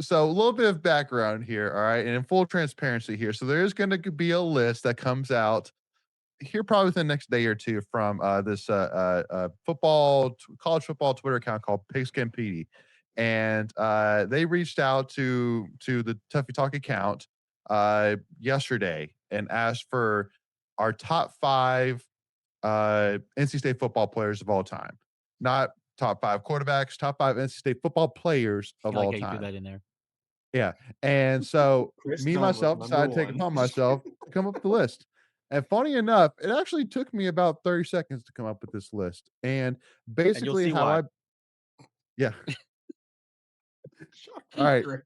so a little bit of background here, all right, and in full transparency here. So there is going to be a list that comes out here probably within the next day or two from this college football Twitter account called Pigskin Petey, and they reached out to the Tuffy Talk account yesterday and asked for our top five NC State football players of all time, not top five quarterbacks, top five NC State football players of I like all how you threw time. that in there. Yeah, and so Chris me Dunn was myself number decided to take it one. upon myself to come up with the list. And funny enough, it actually took me about 30 seconds to come up with this list. And And you'll basically see how why. I yeah. All Shocking, right. Chris.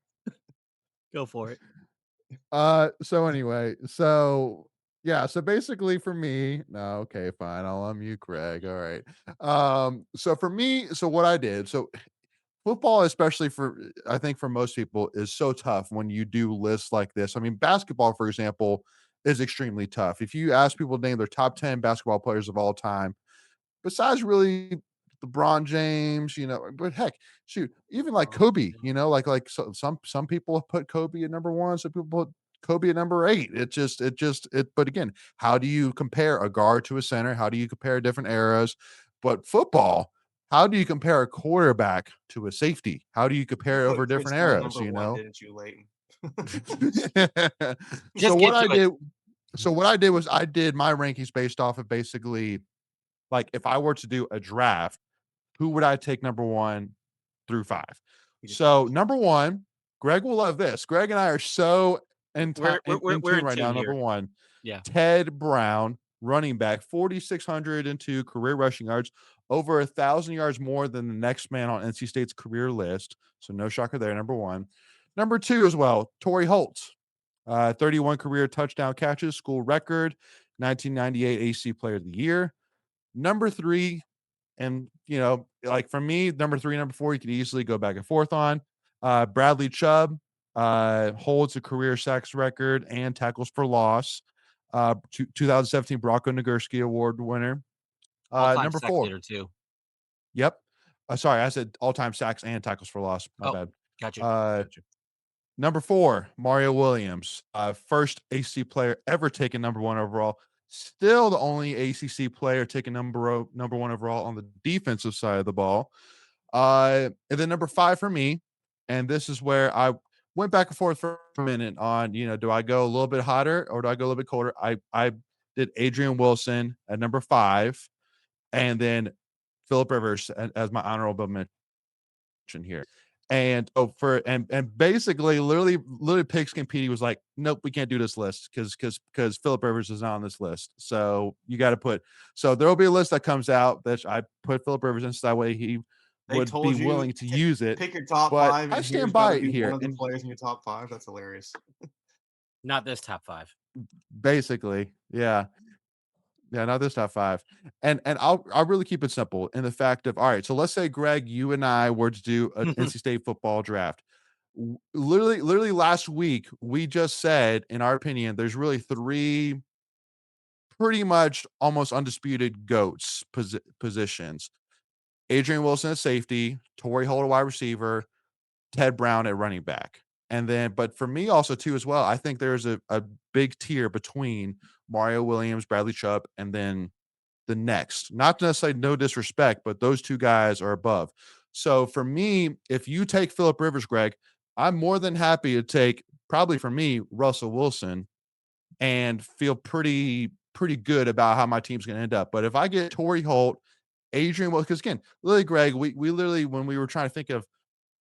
Go for it. So anyway, so yeah, so basically for me, no, okay, fine. I'll unmute Craig. All right. So for me, so what I did, so football, especially for I think for most people, is so tough when you do lists like this. I mean, basketball, for example, is extremely tough. If you ask people to name their top 10 basketball players of all time, besides really LeBron James, but heck, shoot, even like Oh, Kobe, some people put Kobe at number one, some people put Kobe at number eight. But again, how do you compare a guard to a center? How do you compare different eras? But football, how do you compare a quarterback to a safety? How do you you compare over put Chris different Dunn eras? number one, didn't you, Layton? so Just what get I to it. did, so what I did was I did my rankings based off of basically like if I were to do a draft, who would I take number 1 through 5? You just So, number 1, Greg will love this. Greg and I are so in ti in We're tune in right now. tune Number here. 1, Yeah. Ted Brown, running back, 4,602 career rushing yards, over 1,000 yards more than the next man on NC State's career list. So, no shocker there, number 1. Number 2 as well, Torry Holt, 31 career touchdown catches, school record, 1998 AC Player of the Year. Number 3, and, like for me, number 3, number 4, you could easily go back and forth on. Bradley Chubb holds a career sacks record and tackles for loss. 2017 Bronco Nagurski Award winner. All-time Number sack 4. leader too. Yep. Sorry, I said all-time sacks and tackles for loss. My Oh, bad. gotcha. Uh, Gotcha. Number 4, Mario Williams, first ACC player ever taken number 1 overall. Still the only ACC player taken number 1 overall on the defensive side of the ball. And then number 5 for me, and this is where I went back and forth for a minute on, do I go a little bit hotter or do I go a little bit colder? I did Adrian Wilson at number 5, and then Philip Rivers as my honorable mention here. And and basically literally Pigskin Petey was like, nope, we can't do this list because Philip Rivers is not on this list. So you got to put so there will be a list that comes out that I put Philip Rivers in so that way he they would be told you willing to use it. pick your top But five, I and here's stand got to by it be one here. of the And players in your top five. That's hilarious. Not this top 5. basically, yeah. Yeah, not this top 5. And I'll really keep it simple in the fact of, all right, so let's say, Greg, you and I were to do an NC State football draft. Literally last week, we just said, in our opinion, there's really 3 pretty much almost undisputed GOATs positions. Adrian Wilson at safety, Torrey Holt at wide receiver, Ted Brown at running back. And then, but for me also too as well, I think there's a big tier between Mario Williams, Bradley Chubb, and then the next. Not necessarily no disrespect, but those 2 guys are above. So for me, if you take Philip Rivers, Greg, I'm more than happy to take probably for me Russell Wilson and feel pretty good about how my team's going to end up. But if I get Torrey Holt, Adrian, well, because again, literally, Greg, we literally when we were trying to think of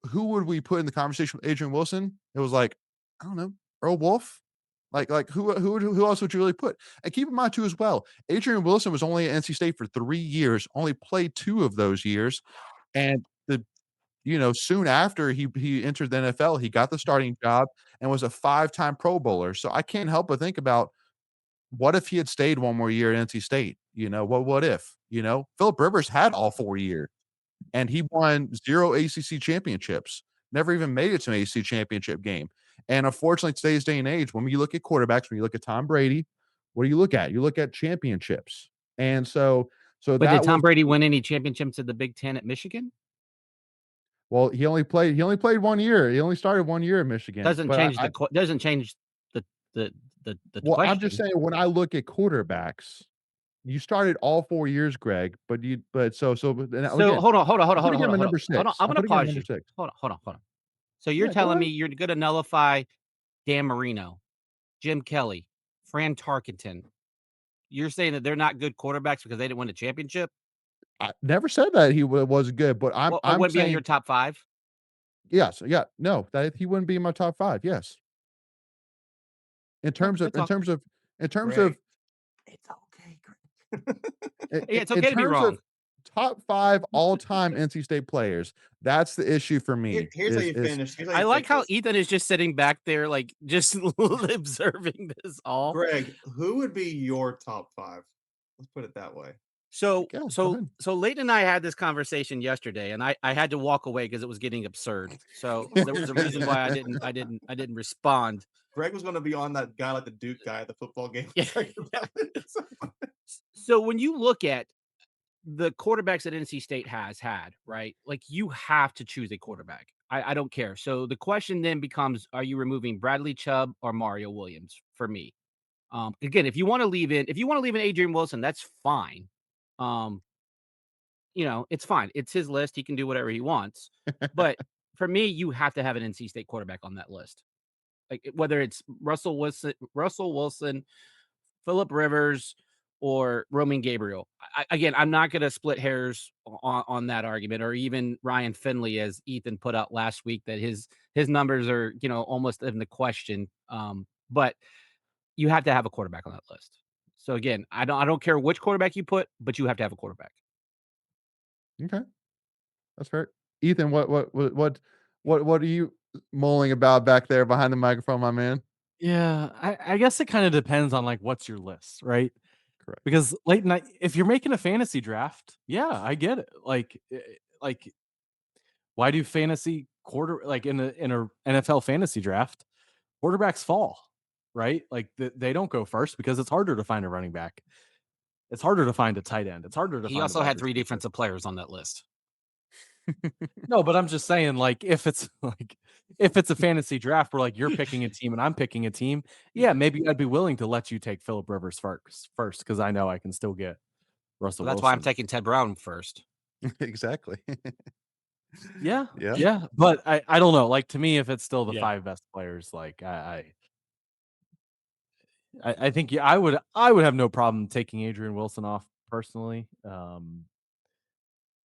who would we put in the conversation with Adrian Wilson, it was like, I don't know, Earl Wolf. Like who else would you really put? And keep in mind too as well, Adrian Wilson was only at NC State for 3 years, only played 2 of those years, and soon after he entered the NFL, he got the starting job and was a 5-time Pro Bowler. So I can't help but think about what if he had stayed 1 more year at NC State? What if? Philip Rivers had all 4 years and he won 0 ACC championships, never even made it to an ACC championship game. And unfortunately, today's day and age, when you look at quarterbacks, when you look at Tom Brady, what do you look at? You look at championships. And so But did that Tom was Brady win any championships at the Big Ten at Michigan? Well, he only played 1 year. He only started 1 year in Michigan, Doesn't but change doesn't change the the the I'm just question. saying when I look at quarterbacks, you started all 4 years, Greg, but but then So again, hold on, hold on, hold I'm on, hold putting on, hold him on, at hold on. number Hold on, 6. I'm I'm gonna putting him at pause number you. 6. Hold on, hold on, hold on. So you're Yeah, go telling me ahead. you're gonna nullify Dan Marino, Jim Kelly, Fran Tarkenton. You're saying that they're not good quarterbacks because they didn't win a championship? I never said that he wasn't good, but I'm Or I'm wouldn't be on your saying top 5? yes, yeah, no, that he wouldn't be in my top 5, yes. In Okay, terms of good in talk. terms of in terms Greg, of it's okay, Greg. Yeah, it's in okay to be terms of wrong. top 5 all-time NC State players, that's the issue for me Here's how you is finish. Here's how I you like take how this. Ethan is just sitting back there, like, just observing this all. Greg, who would be your top 5? Let's put it that way. So yeah, go so ahead. so Layton and I had this conversation yesterday, and I had to walk away because it was getting absurd. So there was a reason why I didn't respond. Greg was gonna be on that guy like the Duke guy at the football game Yeah. talking about it. So when you look at the quarterbacks that NC State has had, right? Like you have to choose a quarterback. I don't care. So the question then becomes: are you removing Bradley Chubb or Mario Williams? For me, again, if you want to leave in Adrian Wilson, that's fine. Um, it's fine. It's his list. He can do whatever he wants. But for me, you have to have an NC State quarterback on that list. Like whether it's Russell Wilson, Philip Rivers, or Roman Gabriel. Again, I'm not going to split hairs on that argument, or even Ryan Finley, as Ethan put out last week, that his numbers are almost in the question. But you have to have a quarterback on that list. So again, I don't care which quarterback you put, but you have to have a quarterback. Okay, that's fair. Ethan, what are you mulling about back there behind the microphone, my man? Yeah, I guess it kinda depends on, like, what's your list, right? Correct. Because late night if you're making a fantasy draft, yeah, I get it. Like, why do fantasy quarter like, in a NFL fantasy draft, quarterbacks fall, right? Like, they don't go first because it's harder to find a running back. It's harder to find a tight end. It's harder to He find a also wide had 3 receiver. defensive players on that list. No, but I'm just saying, like, if it's if it's a fantasy draft where like you're picking a team and I'm picking a team, yeah, maybe I'd be willing to let you take Philip Rivers first because I know I can still get Russell Well, that's why I'm Wilson. taking Ted Brown first. Exactly. Yeah, Yeah. yeah, but I don't know. Like to me, if it's still the Yeah. 5 best players, like I think yeah, I would have no problem taking Adrian Wilson off personally.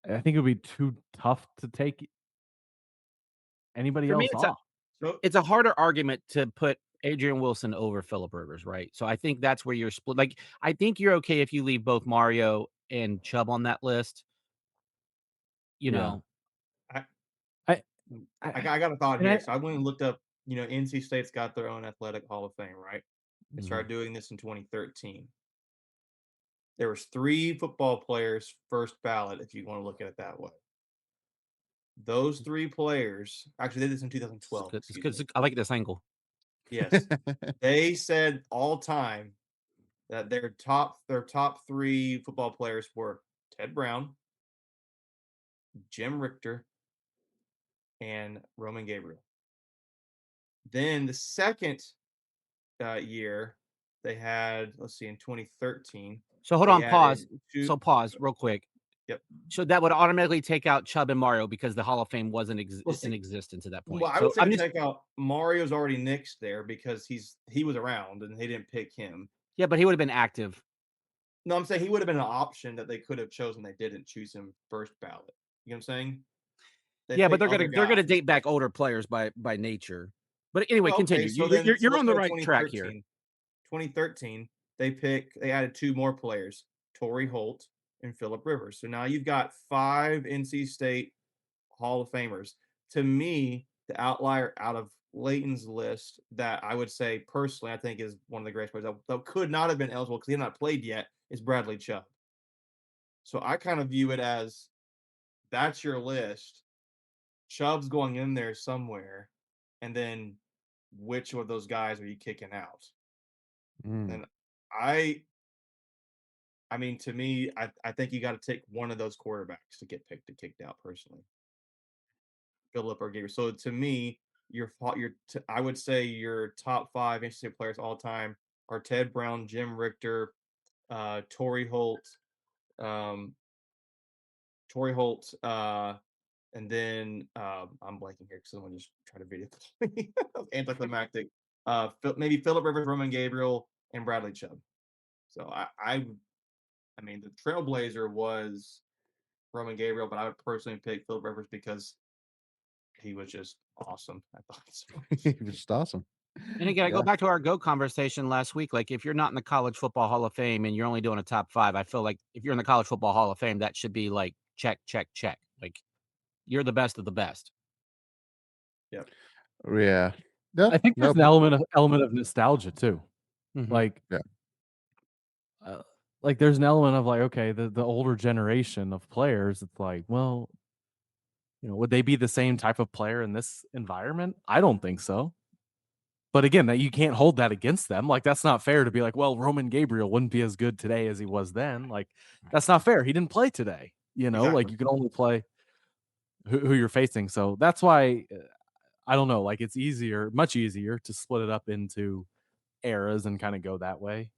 I think it would be too tough to take anybody For me, else it's a off. So it's a harder argument to put Adrian Wilson over Philip Rivers, right? So I think that's where you're split. Like, I think you're okay if you leave both Mario and Chubb on that list. You Yeah, know, I I I got a thought and here. I So I went and looked up, NC State's got their own athletic hall of fame, right? They mhm. started doing this in 2013. There was 3 football players first ballot, if you wanna look at it that way. Those 3 players actually, they did this in it's 2012, good. It's excuse good. me. I like this angle. Yes. They said all time that their top 3 football players were Ted Brown, Jim Richter, and Roman Gabriel. Then the second, year, they had let's see, in 2013, So hold they on, pause. added 2. So pause real quick. Yep. So that would automatically take out Chubb and Mario because the Hall of Fame wasn't Well, in see, existence at that well, point. I would So say I'm to just take out Mario's already nixed there because he was around and they didn't pick him. yeah, but he would have been active. No, I'm saying he would have been an option that they could have chosen. They didn't choose him first ballot. You know what I'm saying? They Yeah, but picked they're other gonna guys. date back older players by nature. But anyway, Well, okay, continue. so then You're let's on the go to right track here. 2013, they added 2 more players, Torry Holt and Philip Rivers. So now you've got 5 NC State Hall of Famers. To me, the outlier out of Layton's list that I would say personally I think is one of the greatest players that could not have been eligible because he had not played yet is Bradley Chubb. So I kind of view it as that's your list. Chubb's going in there somewhere, and then which of those guys are you kicking out? Mm. And I mean, to me, I think you got to take one of those quarterbacks to get picked and kicked out personally. Philip or Gabriel. So to me, I would say your top 5 NC State players all time are Ted Brown, Jim Richter, Torry Holt, um, and then I'm blanking here because someone just tried to video call me. Anticlimactic. Maybe Philip Rivers, Roman Gabriel, and Bradley Chubb. So I mean, the trailblazer was Roman Gabriel, but I would personally pick Philip Rivers because he was just awesome. I thought so. He was just awesome. And again, I go Yeah. back to our GOAT conversation last week. Like, if you're not in the College Football Hall of Fame and you're only doing a top 5, I feel like if you're in the College Football Hall of Fame, that should be like check, check, check. Like, you're the best of the best. Yep. Yeah. Yeah. I think there's Nope. an element of nostalgia too. Mhm. Like, Yeah. like there's an element of like, okay, the older generation of players, it's like, well, would they be the same type of player in this environment? I don't think so. But again, that you can't hold that against them. Like, that's not fair to be like, well, Roman Gabriel wouldn't be as good today as he was then. Like, that's not fair. He didn't play today. Like Exactly. you can only play who you're facing. So that's why I don't know. Like, it's much easier to split it up into eras and kind of go that way.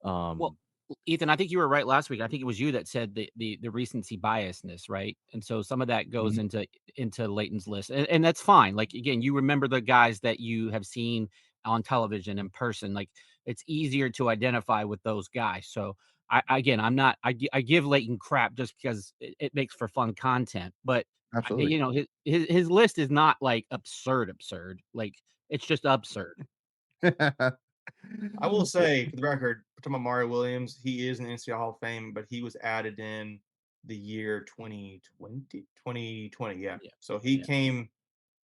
Well, Ethan, I think you were right last week. I think it was you that said the recency biasness, right? And so some of that goes into Layton's list, and that's fine. Like, again, you remember the guys that you have seen on television in person. Like, it's easier to identify with those guys. So I give Layton crap just because it makes for fun content, but Absolutely. his list is not like absurd. Like, it's just absurd. I will Yeah. say, for the record, we're talking about Mario Williams. He is in the NCAA Hall of Fame, but he was added in the year 2020. Yeah. Yeah. So he Yeah. came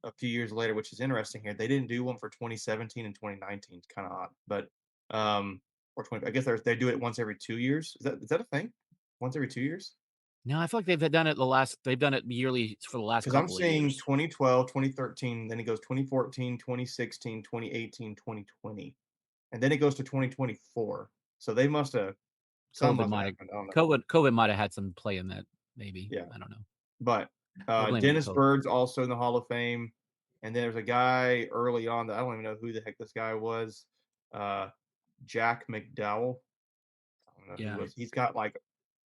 a few years later, which is interesting here. They didn't do one for 2017 and 2019. It's kind of odd, but or 20. I guess they do it once every 2 years. Is that a thing? Once every 2 years? No, I feel like they've done it yearly for the last Because I'm couple of seeing years. 2012, 2013, then it goes 2014, 2016, 2018, 2020, and then it goes to 2024. So they must have something COVID must have might happened. I don't know. have COVID might have had some play in that, maybe. Yeah, I don't know. but We'll blame it on Dennis COVID. Bird's also in the Hall of Fame, and there's a guy early on that I don't even know who the heck this guy was. Jack McDowell. I don't know who Yeah. he was. He's got like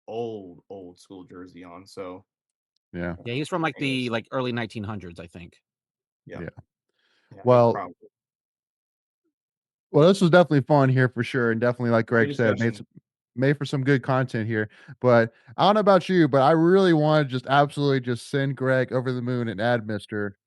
old school jersey on. So Yeah. Yeah, he's from like the anyways, early 1900s, I think. yeah, Yeah. yeah, he's Well, probably this was definitely fun here for sure, and definitely, like good Greg said, discussion. made for some good content here. But I don't know about you, but I really want to just absolutely just send Greg over the moon and add Mister.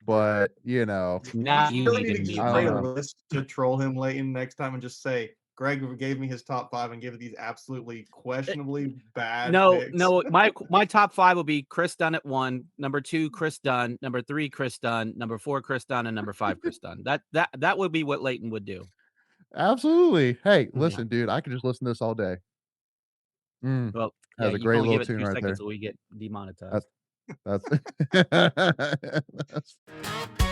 But Now You you really need need to to just mute I don't create a Greg. know. list to troll him Layton next time and just say Greg gave me his top 5 and give these absolutely questionably bad No, picks. no, my top 5 will be Chris Dunn at 1, number 2, Chris Dunn, number 3, Chris Dunn, number 4, Chris Dunn, and number 5, Chris Dunn. That would be what Layton would do. Absolutely. Hey, Yeah. listen, dude, I could just listen to this all day. Well, yeah, Has a you can great only little give it tune 2 right seconds there. so we get demonetized. That's that's